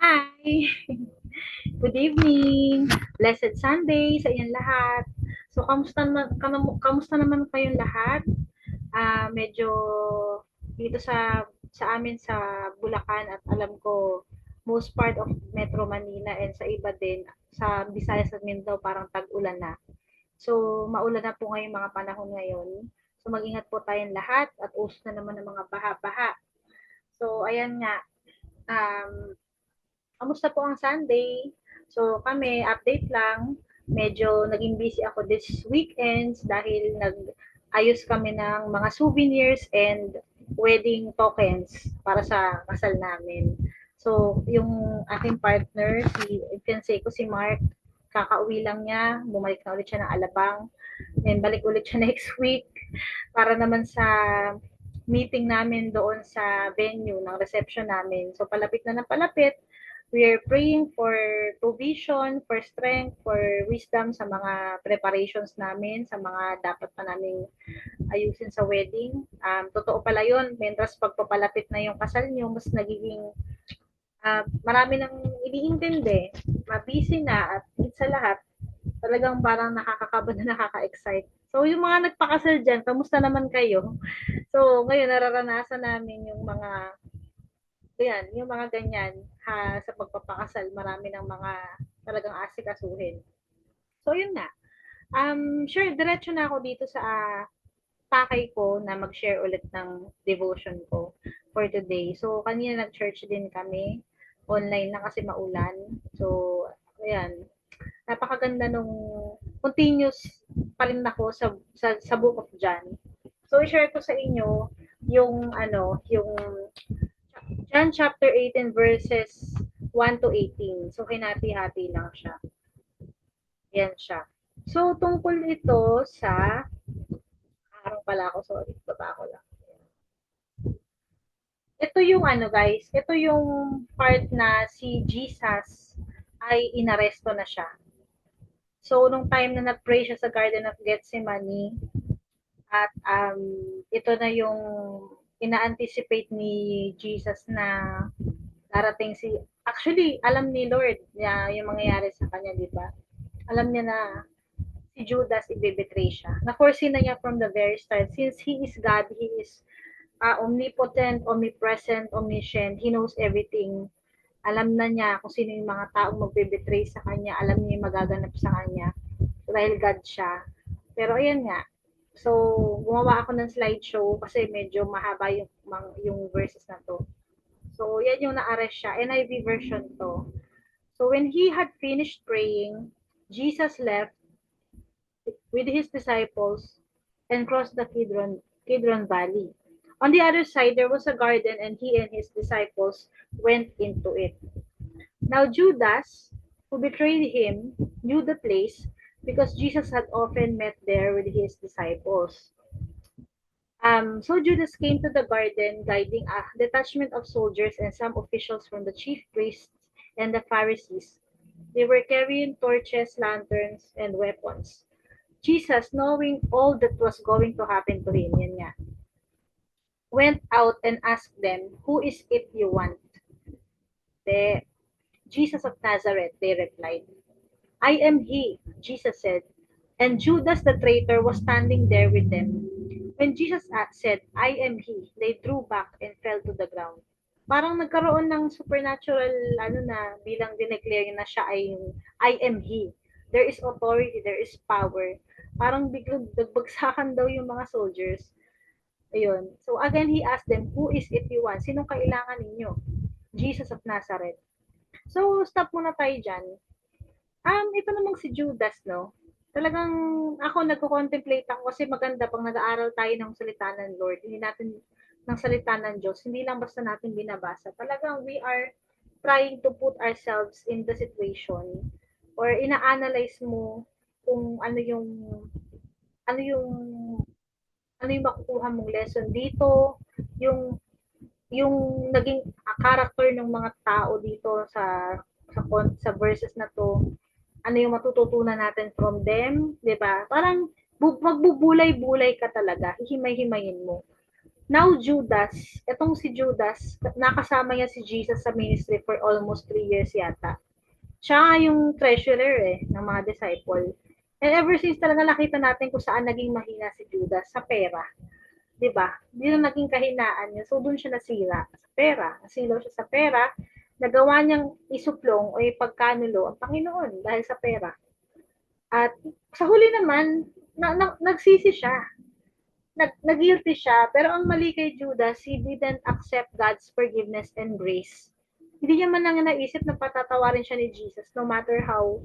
Hi! Good evening! Blessed Sunday sa inyong lahat. So, kamusta naman kayong lahat? Medyo dito sa amin sa Bulacan at alam ko most part of Metro Manila and sa iba din sa Visayas at Mindanao parang tag-ulan na. So, maulan na po ngayong mga panahon ngayon. So, mag-ingat po tayong lahat at uso na naman ng mga baha-baha. So, ayan nga, um, kamusta po ang Sunday? So kami, update lang. Medyo naging busy ako this weekends dahil nag-ayos kami ng mga souvenirs and wedding tokens para sa kasal namin. So, yung aking partner, si fiancé ko si Mark, kakauwi lang niya, bumalik na ulit siya ng Alabang, then balik ulit siya next week para naman sa meeting namin doon sa venue ng reception namin. So palapit na ng palapit, we are praying for provision, for strength, for wisdom sa mga preparations namin, sa mga dapat pa naming ayusin sa wedding. Totoo pala yun, mentras pagpapalapit na yung kasal nyo, mas nagiging marami nang iniintindi, mabisi na at hit sa lahat, talagang parang nakakakaba na nakaka-excite. So, yung mga nagpakasal dyan, kamusta naman kayo? So, ngayon, nararanasan namin yung mga, yan, yung mga ganyan sa pagpapakasal, marami ng mga talagang asik-asuhin. So, yun nga. Sure, diretso na ako dito sa pakay ko na mag-share ulit ng devotion ko for today. So, kanina nag-church din kami. Online na kasi maulan. So, ayan, napakaganda nung continuous pa rin ako sa Book of John. So, i-share ko sa inyo yung John chapter 18 verses 1 to 18. So, hinati-hati lang siya. Yan siya. So, tungkol ito sa, harang pala ako, sorry, baba ko lang. Ito yung guys, ito yung part na si Jesus ay inaresto na siya. So, nung time na nag-pray siya sa Garden of Gethsemane, at ito na yung ina-anticipate ni Jesus na darating si, actually, alam ni Lord na yung mangyayari sa kanya, di ba? Alam niya na si Judas ibebetray siya. Na-foresee na niya from the very start. Since He is God, He is omnipotent, omnipresent, omniscient. He knows everything. Alam na niya kung sino yung mga taong magbe-betray sa kanya. Alam niya yung magaganap sa kanya. Dahil God siya. Pero ayan nga. So, gumawa ako ng slideshow kasi medyo mahaba yung verses na to. So, yan yung na-arrest siya. NIV version to. So, when he had finished praying, Jesus left with his disciples and crossed the Kidron Valley. On the other side, there was a garden, and he and his disciples went into it. Now, Judas, who betrayed him, knew the place because Jesus had often met there with his disciples. So Judas came to the garden, guiding a detachment of soldiers and some officials from the chief priests and the Pharisees. They were carrying torches, lanterns, and weapons. Jesus, knowing all that was going to happen to him, yan nga, went out and asked them, "Who is it you want?" The Jesus of Nazareth, they replied. "I am he," Jesus said. And Judas the traitor was standing there with them. When Jesus said, "I am he," they drew back and fell to the ground. Parang nagkaroon ng supernatural, na, bilang dineclare na siya ay yung, "I am he." There is authority, there is power. Parang biglang nagbagsakan daw yung mga soldiers. Ayun. So again, he asked them, "Who is it you want?" Sinong kailangan ninyo? Jesus of Nazareth. So, stop muna tayo dyan. Ito namang si Judas, no? Talagang ako nagko-contemplate ako kasi maganda pag nag-aaral tayo ng salita ng Lord. Hindi natin ng salita ng Diyos, hindi lang basta natin binabasa. Talagang we are trying to put ourselves in the situation or ina-analyze mo kung ano yung ano yung makukuha mong lesson dito, yung yung naging character ng mga tao dito sa verses na to, ano yung matututunan natin from them, 'di ba? Parang magbubulay-bulay ka talaga, hihimay-himayin mo. Now Judas, etong si Judas, nakasama niya si Jesus sa ministry for almost 3 years yata. Siya yung treasurer ng mga disciple. And ever since talaga nakita natin kung saan naging mahina si Judas sa pera. 'Di ba? Yun ang naging kahinaan niya. So doon siya nasira sa pera. Nasilaw siya sa pera. Nagawa niyang isuplong o ipagkanulo ang Panginoon dahil sa pera. At sa huli naman, nagsisi siya. Nag-guilty siya. Pero ang mali kay Judas, he didn't accept God's forgiveness and grace. Hindi niya man lang naisip na patatawarin siya ni Jesus no matter how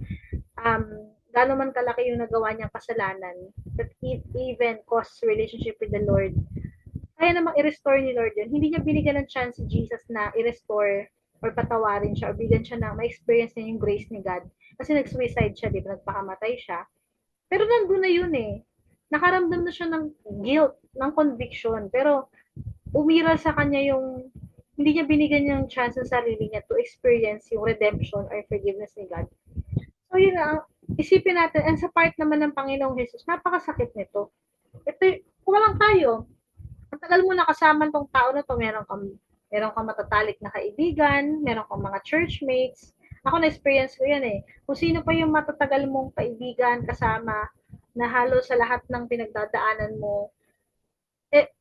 gaano man kalaki yung nagawa niyang kasalanan, that it even costs relationship with the Lord. Kaya namang i-restore ni Lord yun. Hindi niya binigyan ng chance si Jesus na i-restore or patawarin siya or bigyan siya na ma-experience niya yung grace ni God. Kasi nag-suicide siya, di ba? Nagpakamatay siya. Pero nandun na yun eh. Nakaramdam na siya ng guilt, ng conviction. Pero umiral sa kanya yung hindi niya binigyan ng chance sa sarili niya to experience yung redemption or forgiveness ni God. So yun na, isipin natin, and sa part naman ng Panginoong Jesus, napakasakit nito. Ito, kung walang tayo, ang tagal mo nakasama tong tao na to, meron kang matatalik na kaibigan, meron kang mga churchmates. Ako na-experience ko yan eh. Kung sino pa yung matatagal mong kaibigan, kasama, na halos sa lahat ng pinagdadaanan mo,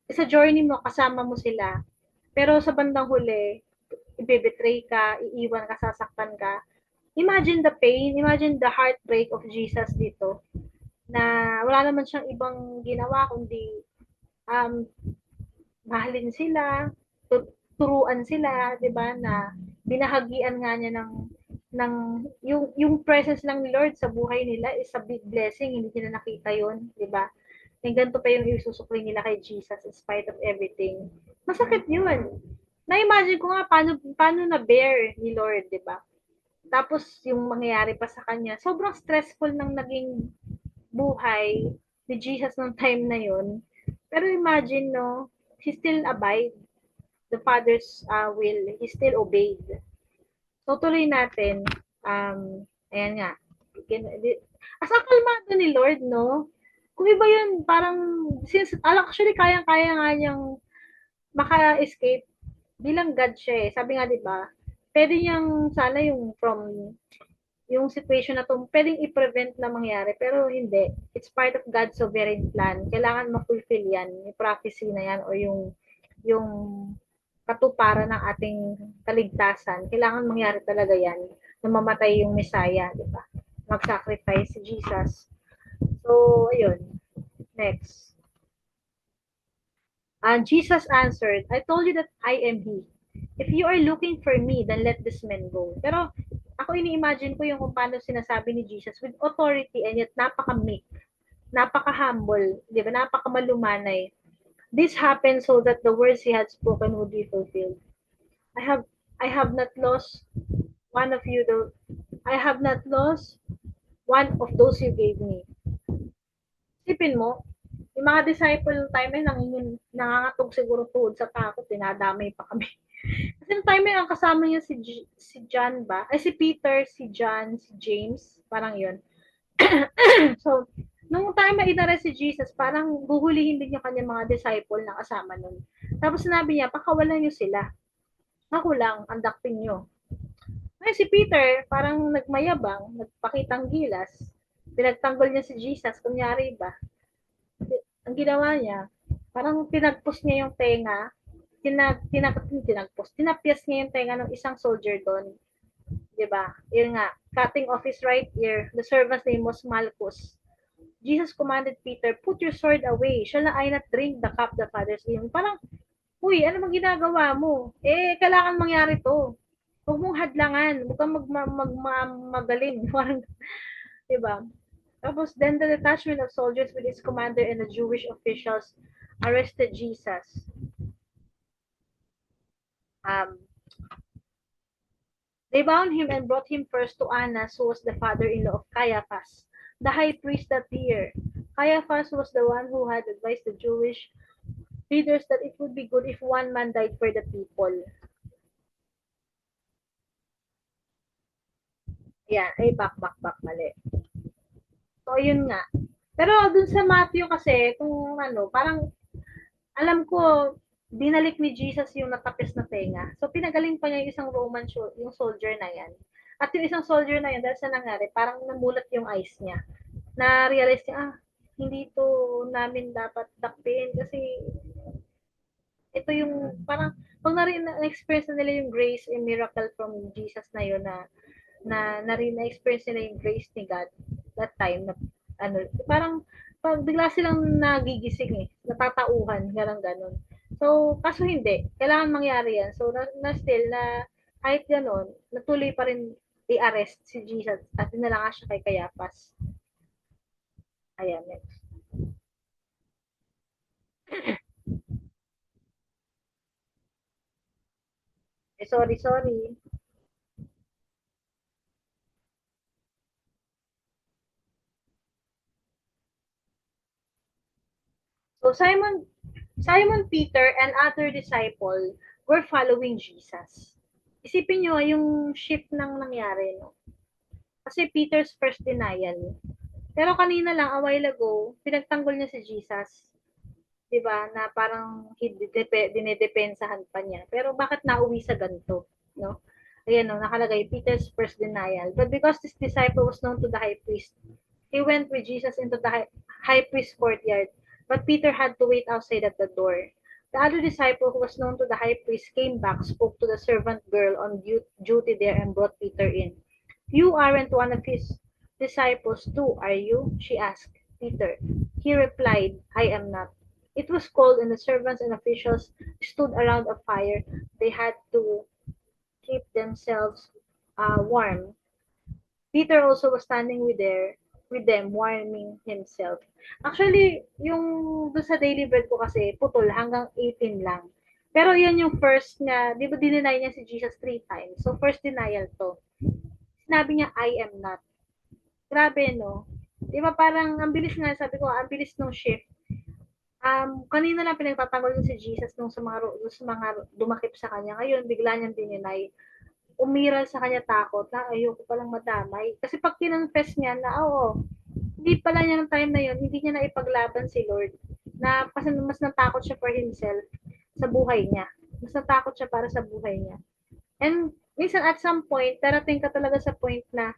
sa journey mo, kasama mo sila. Pero sa bandang huli, ibebetray ka, iiwan ka, sasaktan ka. Imagine the pain, imagine the heartbreak of Jesus dito na wala naman siyang ibang ginawa kundi um, mahalin sila, turuan sila, 'di ba, na binahagian nga niya ng yung presence ng Lord sa buhay nila is a big blessing, hindi nila nakita 'yon, 'di ba? May ganito pa yung isusukli nila kay Jesus in spite of everything. Masakit 'yun. Na-imagine ko nga paano na bear ni Lord, 'di ba? Tapos yung mangyayari pa sa kanya, sobrang stressful ng naging buhay ni Jesus nung time na yun. Pero imagine, no, he still abide the Father's will. He still obeyed. So, tuloy natin. Ayan nga. As ang kalmado ni Lord, no? Kung iba yun, parang, since, actually, kayang-kaya nga niyang maka-escape bilang God siya eh. Sabi nga, di ba, pwede niyang, sana yung from yung situation na to, pwedeng i-prevent na mangyari, pero hindi. It's part of God's sovereign plan. Kailangan ma-fulfill yan, yung prophecy na yan, o yung katuparan ng ating kaligtasan. Kailangan mangyari talaga yan, na mamatay yung Messiah, di ba? Mag-sacrifice si Jesus. So, ayun. Next. And Jesus answered, I told you that I am He. If you are looking for me, then let this man go. Pero ako ini-imagine ko yung kung paano sinasabi ni Jesus with authority and yet napaka-meek, napaka-humble, di ba? Napaka-malumanay. This happened so that the words he had spoken would be fulfilled. I have I have not lost one of you though. I have not lost one of those you gave me. Sipin mo, yung mga disciple time ay nangangatog siguro tuhod sa takot, dinadamay pa kami. Kasi yung time ang kasama niya si John ba? Ay si Peter, si John, si James, parang yun. So, nung time na inarest si Jesus, parang buhulihin din yung kanyang mga disciple na kasama nun. Tapos sinabi niya, pakawalan niyo sila. Ako lang, andaktin niyo. Ngayon si Peter, parang nagmayabang, nagpakitang gilas. Pinagtanggol niya si Jesus, kunyari ba? Ang ginawa niya, parang pinagpus niya yung tenga, tinapyas niya yung tenga ng isang soldier doon. Diba? Yun nga, cutting off his right ear. The servant's name was Malchus. Jesus commanded Peter, put your sword away. Shall I not drink the cup the Father's given? Parang, uy, ano bang ginagawa mo? Kailangan mangyari to. Huwag mong hadlangan. Huwag kang magaling. Parang, diba? Tapos, then the detachment of soldiers with its commander and the Jewish officials arrested Jesus. They bound him and brought him first to Annas, who was the father-in-law of Caiaphas, the high priest that year. Caiaphas was the one who had advised the Jewish leaders that it would be good if one man died for the people. Yan, back, mali. So, yun nga. Pero dun sa Matthew kasi, kung ano, parang alam ko, binalik ni Jesus yung natapis na tenga. So, pinagaling pa niya yung isang yung soldier na yan. At yung isang soldier na yan, dahil sa nangyari, parang namulat yung eyes niya. Na-realize niya, hindi to namin dapat dakpin kasi ito yung parang pag na-experience na nila yung grace and miracle from Jesus na yun na-experience nila yung grace ni God that time na ano parang pag bigla silang nagigising natatauhan ganon. So kaso hindi kailangan mangyari yan. So na still na kahit ganon natuloy pa rin i-arrest si Jesus at dinala siya kay Kayapas. Ayan, next. Sorry. So Simon Peter and other disciple were following Jesus. Isipin nyo yung shift ng nangyari, no? Kasi Peter's first denial. Pero kanina lang, a while ago, pinagtanggol niya si Jesus. 'Di ba? Na parang dinedepensahan pa niya. Pero bakit nauwi sa ganito? No? Ayan, no, nakalagay, Peter's first denial. But because this disciple was known to the high priest, he went with Jesus into the high priest courtyard. But Peter had to wait outside at the door. The other disciple who was known to the high priest came back, spoke to the servant girl on duty there, and brought Peter in. You aren't one of his disciples too, are you? She asked Peter. He replied, I am not. It was cold, and the servants and officials stood around a fire. They had to keep themselves warm. Peter also was standing with them, warming himself. Actually, yung doon sa daily bread ko kasi, putol, hanggang 18 lang. Pero yan yung first niya, di ba dinenay niya si Jesus 3 times? So, first denial to. Sinabi niya, I am not. Grabe, no? Di ba parang, ang bilis nga, sabi ko, ang bilis nung shift. Kanina lang pinagtatanggol niya si Jesus nung sa mga dumakip sa kanya. Ngayon, bigla niyang dininay. Umiral sa kanya takot na ayoko palang madamay. Kasi pag kinonfess niya na, oo, hindi pala niya ng time na yun, hindi niya na ipaglaban si Lord. Na kasi mas natakot siya for himself sa buhay niya. Mas natakot siya para sa buhay niya. And minsan at some point, darating ka talaga sa point na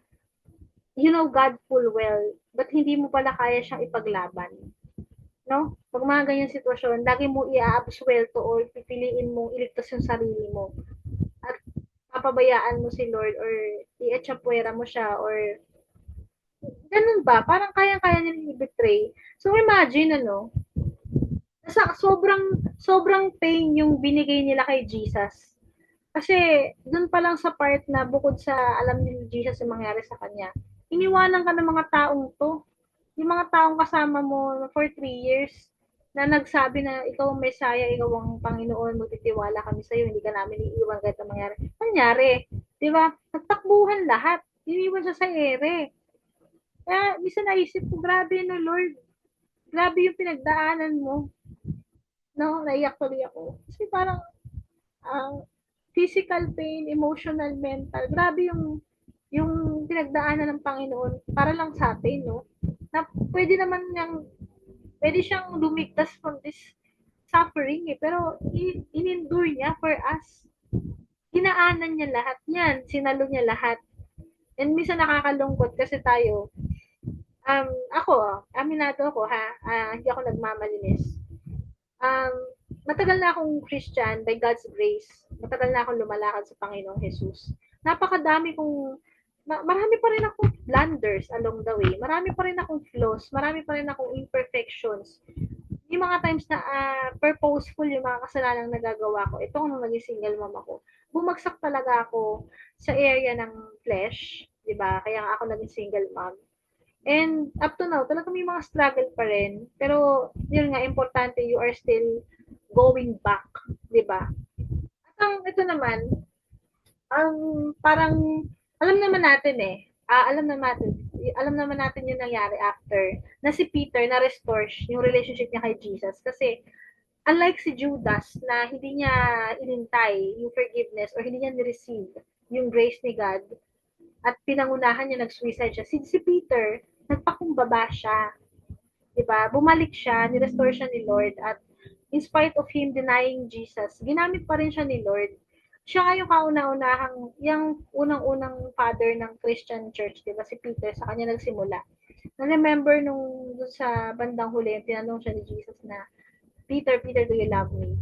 you know God full well, but hindi mo pala kaya siyang ipaglaban. No? Pag mga ganyan sitwasyon, lagi mo i-absuelto or pipiliin mong iligtas yung sarili mo. At papabayaan mo si Lord or i-echapwera mo siya or ganun ba? Parang kaya-kaya niya i-betray. So imagine, sobrang pain yung binigay nila kay Jesus. Kasi dun pa lang sa part na bukod sa alam ni Jesus yung mangyari sa kanya, iniwanan ka ng mga taong to. Yung mga taong kasama mo for 3 years na nagsabi na ikaw ang Messiah, ikaw ang Panginoon, magtitiwala kami sa iyo, hindi ka namin iiwan kahit ang mangyari. Nangyari, di ba? Nagtakbuhan lahat. Iniwan siya sa ere. Kaya, minsan naisip ko, grabe no Lord, grabe yung pinagdaanan mo. No, naiyak tuloy ako. Kasi parang, ang physical pain, emotional, mental, grabe yung pinagdaanan ng Panginoon para lang sa atin, no? Na pwede naman niyang, pwede siyang lumigtas from this suffering pero in-endure niya for us. Dinaanan niya lahat yan, sinalo niya lahat. And minsan nakakalungkot kasi tayo, aminado ako ha, hindi ako nagmamalinis. Um, Matagal na akong Christian by God's grace. Matagal na akong lumalakad sa Panginoong Jesus. Napakadami kong marami pa rin akong blunders along the way. Marami pa rin akong flaws. Marami pa rin akong imperfections. Yung mga times na purposeful yung mga kasalanang nagagawa ko. Ito nung naging single mom ako. Bumagsak talaga ako sa area ng flesh. Diba? Kaya ako naging single mom. And up to now, talaga may mga struggle pa rin. Pero, yun nga, importante, you are still going back. Diba? At ito naman, parang, alam naman natin alam naman natin yung nangyari after na si Peter na-restore yung relationship niya kay Jesus. Kasi, unlike si Judas na hindi niya inintay yung forgiveness or hindi niya ni-receive yung grace ni God at pinangunahan niya nag-suicide siya, si Peter, nagpakumbaba siya. Diba? Bumalik siya, ni-restore siya ni Lord at in spite of him denying Jesus, ginamit pa rin siya ni Lord. Siya nga yung kauna-unahang, yung unang-unang father ng Christian Church, di ba? Si Peter, sa kanya nagsimula. Na-remember nung sa bandang huli, tinanong siya ni Jesus na, Peter, Peter, do you love me?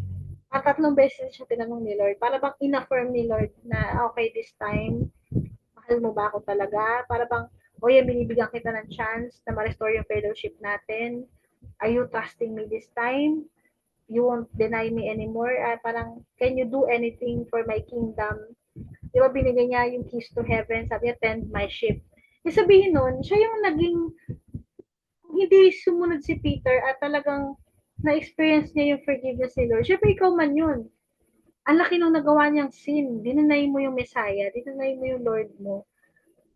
At 3 beses siya tinanong ni Lord. Para bang in-affirm ni Lord na, okay, this time, mahal mo ba ako talaga? Para bang, o yan, binibigyan kita ng chance na ma-restore yung fellowship natin. Are you trusting me this time? You won't deny me anymore? Parang, can you do anything for my kingdom? Di ba binigay niya yung keys to heaven? Sabi niya, tend my ship. Ibig sabihin nun, siya yung naging, hindi sumunod si Peter at talagang na-experience niya yung forgiveness ni Lord. Siyempre, ikaw man yun. Ang laki nung nagawa niyang sin. Dinanay mo yung Messiah. Dinanay mo yung Lord mo.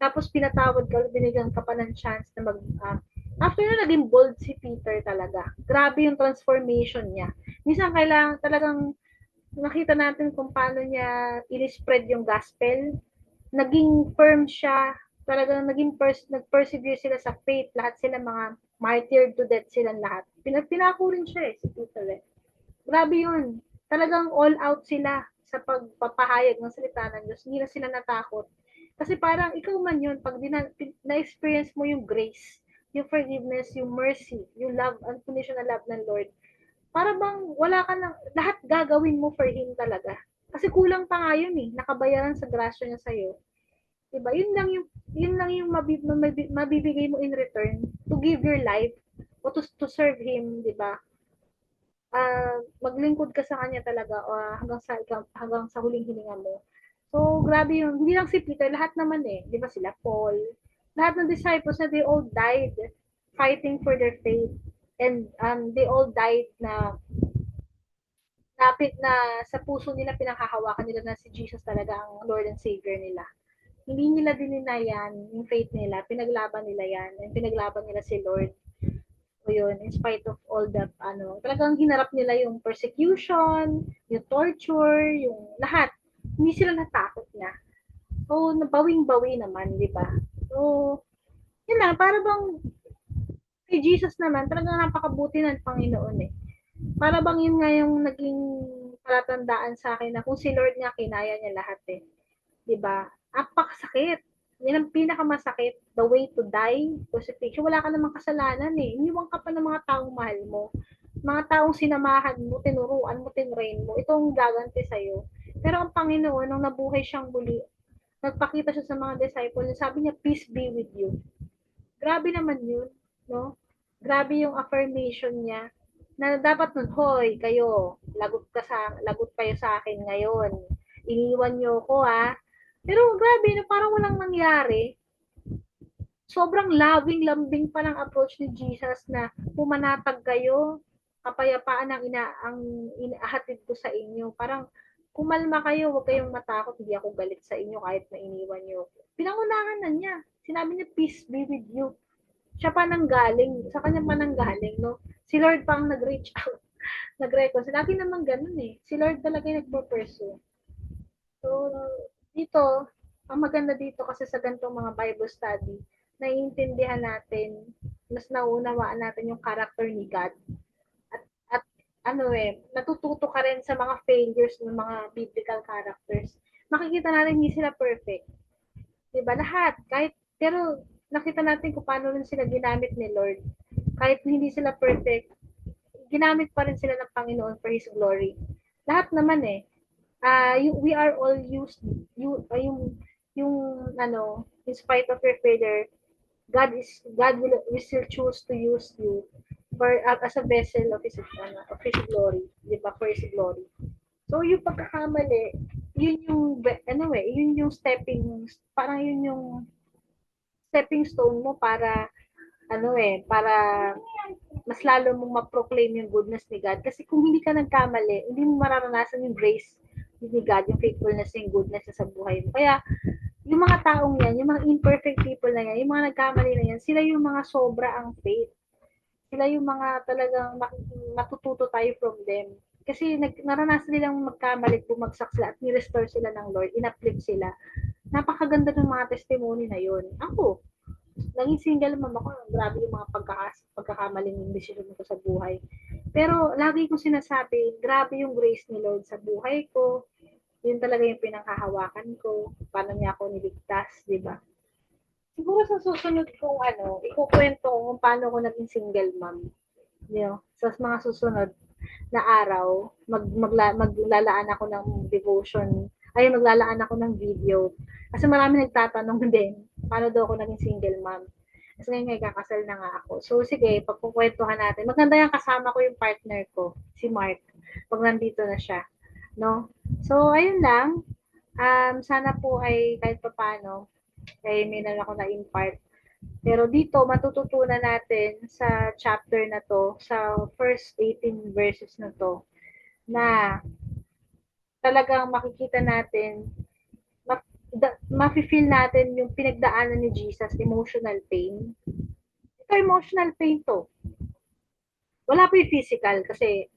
Tapos pinatawad ka, binigyan ka pa ng chance na after na naging bold si Peter talaga. Grabe yung transformation niya. Minsan kailangan talagang nakita natin kung paano niya i-spread yung gospel. Naging firm siya. Talagang nag-persevere sila sa faith. Lahat sila mga martyred to death silang lahat. Pinako rin siya si Peter eh. Grabe yun. Talagang all out sila sa pagpapahayag ng salita ng Diyos. Hindi na sila natakot. Kasi parang ikaw man yun, pag na-experience mo yung grace, yung forgiveness, yung mercy, yung love, unconditional love ng Lord, para bang wala ka nang, lahat gagawin mo for Him talaga. Kasi kulang pa nga yun eh, nakabayaran sa grasya niya sa'yo. Diba? Yun lang yung mabibigay mo in return to give your life o to serve Him, diba? Maglingkod ka sa kanya talaga hanggang sa huling hininga mo. So, grabe yun. Hindi lang si Peter, lahat naman eh. Di ba sila Paul? Lahat ng disciples na they all died fighting for their faith. And they all died na napit na sa puso nila pinanghahawakan nila na si Jesus talaga ang Lord and Savior nila. Hindi nila dininayan yung faith nila. Pinaglaban nila yan. And pinaglaban nila si Lord. So yun, in spite of all that, talagang hinarap nila yung persecution, yung torture, yung lahat. Hindi sila natakot na. So, bawing-bawi naman, di ba? So, yun lang, para bang kay Jesus naman, talagang napakabuti ng Panginoon eh. Para bang yun nga yung naging palatandaan sa akin na kung si Lord nga kinaya niya lahat eh. Di ba? Napakasakit. Yan ang pinakamasakit. The way to die, crucifixion. Wala ka namang kasalanan eh. Iniwan ka pa ng mga taong mahal mo. Mga taong sinamahan mo, tinuruan mo, tinrain mo. Ito ang gaganti sa'yo. Pero ang Panginoon, nung nabuhay siyang muli, nagpakita siya sa mga disciples, sabi niya, peace be with you. Grabe naman yun, no? Grabe yung affirmation niya na dapat nun, hoy, kayo, lagot kayo sa akin ngayon. Iniwan niyo ko Pero grabe, no, parang walang nangyari. Sobrang loving-lambing pa ng approach ni Jesus na pumanatag kayo, kapayapaan ang inahatid ko sa inyo. Parang kumalma kayo, huwag kayong matakot, hindi ako galit sa inyo kahit na iniwan niyo. Pinangunahan na niya. Sinabi niya, peace be with you. Siya pa nang galing, sa kanya pa nang galing, no? Si Lord pa ang nag-reach out, nag-reconcile. Lagi naman ganun eh. Si Lord talaga yung nagpo-pursue. So, dito, ang maganda dito kasi sa ganitong mga Bible study, naiintindihan natin, mas nauunawaan natin yung character ni God. At natututo ka rin sa mga failures ng mga biblical characters. Makikita natin hindi sila perfect. Diba? Lahat. Pero nakita natin kung paano rin sila ginamit ni Lord. Kahit hindi sila perfect, ginamit pa rin sila ng Panginoon for His glory. Lahat naman eh. We are all used, yung in spite of your failure, God will still choose to use you as a vessel of His glory, di ba? For His glory. So, yung pagkakamali, yun yung parang yun yung stepping stone mo para mas lalo mong ma-proclaim yung goodness ni God. Kasi kung hindi ka nagkamali, hindi mo mararanasan yung grace ni God, yung faithfulness, yung goodness sa buhay mo. Kaya, yung mga taong yan, yung mga imperfect people na yan, yung mga nagkamali na yan, sila yung mga sobra ang faith. Sila yung mga talagang matututo tayo from them. Kasi naranasan nilang magkamali, bumagsak sila at ni-restore sila ng Lord, in-uplift sila. Napakaganda ng mga testimony na yun. Ako, naging single mom ako, grabe yung mga pagkakamaling decision ko sa buhay. Pero lagi kong sinasabi, grabe yung grace ni Lord sa buhay ko. Yun talaga yung pinanghahawakan ko. Paano niya ako niligtas, di ba? Siguro sa susunod kong ikukwento ko kung paano ko naging single mom. Sa mga susunod na araw, maglalaan ako ng devotion, ay maglalaan ako ng video. Kasi marami nagtatanong din, paano daw ako naging single mom. Kasi ngayon kakasal na nga ako. So sige, pagkukwentuhan natin. Maganda yung kasama ko yung partner ko, si Mark, pag nandito na siya. No? So, ayun lang. Sana po ay kahit paano, ay may na ako na-impart. Pero dito, matututunan natin sa chapter na to, sa first 18 verses na to, na talagang makikita natin, mafe-feel natin yung pinagdaanan ni Jesus, emotional pain. Ito, emotional pain to. Wala pa yung physical kasi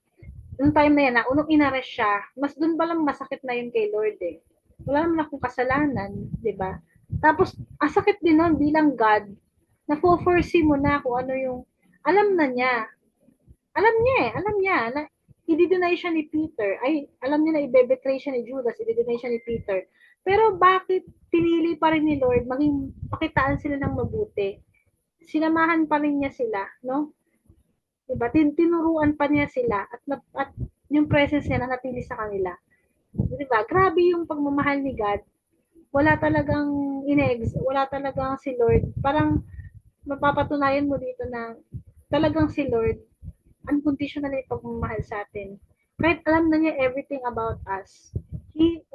nung time na yan, unang inarest siya, mas dun ba lang masakit na yun kay Lord eh. Wala naman akong kasalanan, di ba? Tapos, asakit din nun bilang God, na foresee mo na kung ano yung, alam na niya, alam niya na i-deny siya ni Peter. Ay, alam niya na i-betray siya ni Judas, i-deny siya ni Peter. Pero bakit pinili pa rin ni Lord maging pakitaan sila ng mabuti? Sinamahan pa rin niya sila, no? Diba? Tinuruan pa niya sila at yung presence niya nanatili sa kanila. Diba? Grabe yung pagmamahal ni God. Wala talagang si Lord. Parang mapapatunayan mo dito na talagang si Lord unconditional yung pagmamahal sa atin. Kahit alam na niya everything about us. He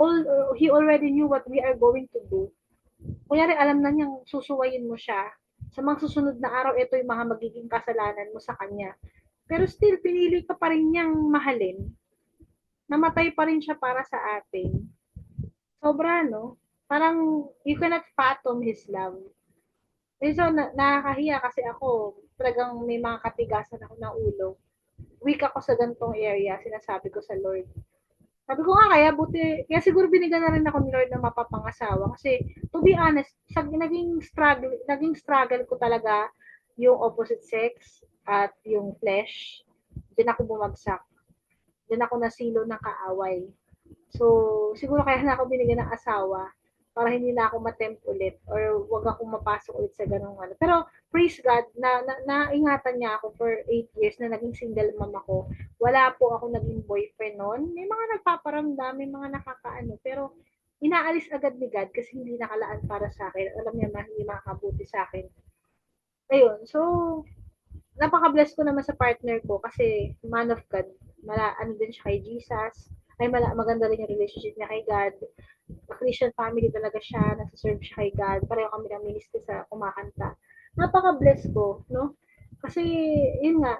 already knew what we are going to do. Kunyari, alam na niyang susuwayin mo siya. Sa mga susunod na araw, ito yung mga magiging kasalanan mo sa kanya. Pero still, pinili ka pa rin niyang mahalin. Namatay pa rin siya para sa atin. Sobra, no? Parang, you cannot fathom His love. So, nakakahiya kasi ako, talagang may mga katigasan ako ng ulo. Weak ako sa gantong area, sinasabi ko sa Lord. Sabi ko nga kaya siguro binigyan na rin ako ni Lord ng mapapangasawa. Kasi, to be honest, naging struggle ko talaga yung opposite sex at yung flesh. Diyan ako bumagsak. Diyan ako nasilo ng kaaway. So, siguro kaya na ako binigyan ng asawa para hindi na ako matempt ulit or wag akong mapasok ulit sa ganung ano. Pero praise God naingatan niya ako for 8 years na naging single mom ako. Wala po ako naging boyfriend noon. May mga nagpaparamdam, may mga nakakaano, pero inaalis agad ni God kasi hindi nakalaan para sa akin. Alam niya hindi makakabuti sa akin. Ayun. So, napaka-bless ko naman sa partner ko kasi man of God. Ano din siya kay Jesus. Maganda rin yung relationship niya kay God. Christian family talaga siya. Nasa-serve siya kay God. Pareho kami ng ministry sa kumakanta. Napaka-bless ko, no? Kasi, yun nga,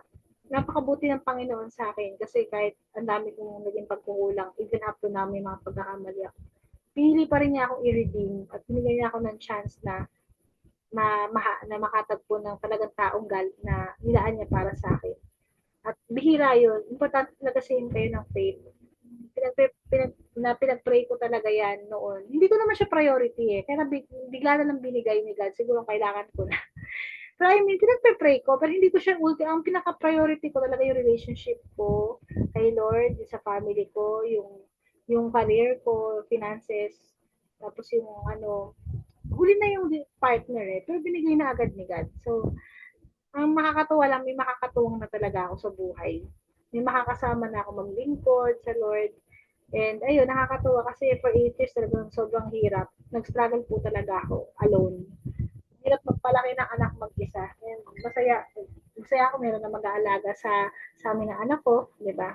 napakabuti ng Panginoon sa akin kasi kahit ang dami kong naging pagkukulang, even up to na may mga pagkakamali ako, pinili pa rin niya akong i-redeem at binigyan niya ako ng chance na makatagpo ng talagang taong na nilaan niya para sa akin. At bihira yun. Importante talaga sa kayo ng faith. Pinag-pray ko talaga yan noon. Hindi ko naman siya priority eh. Kaya bigla na lang binigay ni God. Siguro kailangan ko na. Pero I mean, pinag-pray ko, pero hindi ko siya ang pinaka-priority ko talaga yung relationship ko kay Lord, yung sa family ko, yung career ko, finances, tapos yung huli na yung partner eh, pero binigay na agad ni God. So, ang makakatuwa lang, may makakatuwang na talaga ako sa buhay. May makakasama na ako maglingkod sa Lord. And ayun, nakakatuwa kasi for 8 years talagang sobrang hirap. Nag-struggle po talaga ako alone. Hirap magpalaki ng anak mag-isa. And masaya ako meron na mag-aalaga sa amin ng anak ko, di ba?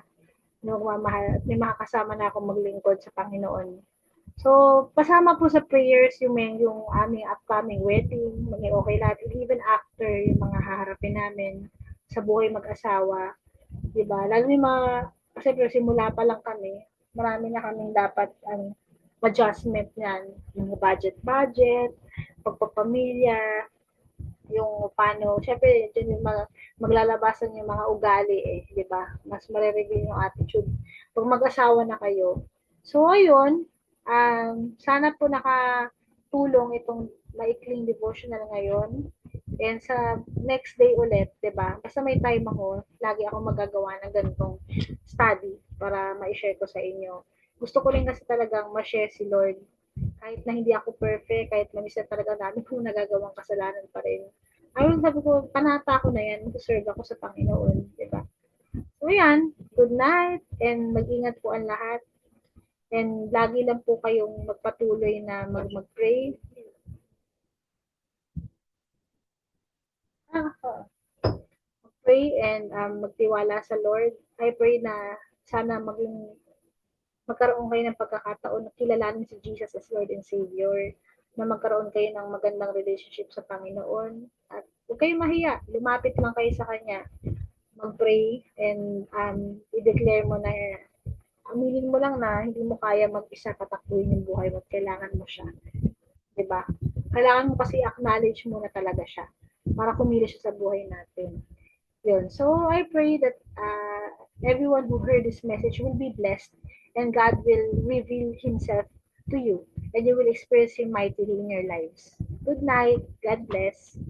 May makakasama na ako maglingkod sa Panginoon. So, pasama po sa prayers yung aming upcoming wedding, maging okay lahat, even after yung mga haharapin namin sa buhay mag-asawa, di ba? Lalo yung kasi simula pa lang kami, marami na kaming dapat adjustment niyan, yung budget, pagpapamilya, yung paano, syempre, dyan yung maglalabasan yung mga ugali eh, di ba? Mas mare-reveal yung attitude. Pag mag-asawa na kayo. So, ayun, sana po nakatulong itong maikling devotional ngayon. And sa next day ulit, 'di ba? Basta may time ako, lagi ako magagawa ng ganitong study para ma-share ko sa inyo. Gusto ko rin kasi talagang ma-share si Lord kahit na hindi ako perfect, kahit na minsan talaga dami kong nagagawang kasalanan pa rin. Ayun, sabi ko, panata ko na yan, mag-serve ako sa Panginoon, di ba? So yan, good night, and mag-ingat po ang lahat. And lagi lang po kayong magpatuloy na mag-pray. Pray and magtiwala sa Lord. I pray na sana magkaroon kayo ng pagkakataon na kilalanin si Jesus as Lord and Savior, na magkaroon kayo ng magandang relationship sa Panginoon. At huwag kayong mahiya, lumapit lang kayo sa Kanya, mag-pray, and i-declare mo na, aminin mo lang na hindi mo kaya mag-isa patakbuhin yung buhay mo at kailangan mo siya. Diba? Kailangan mo kasi acknowledge mo na talaga siya para kumilos siya sa buhay natin. Yun. So, I pray that everyone who heard this message will be blessed and God will reveal Himself to you and you will experience Him mightily in your lives. Good night. God bless.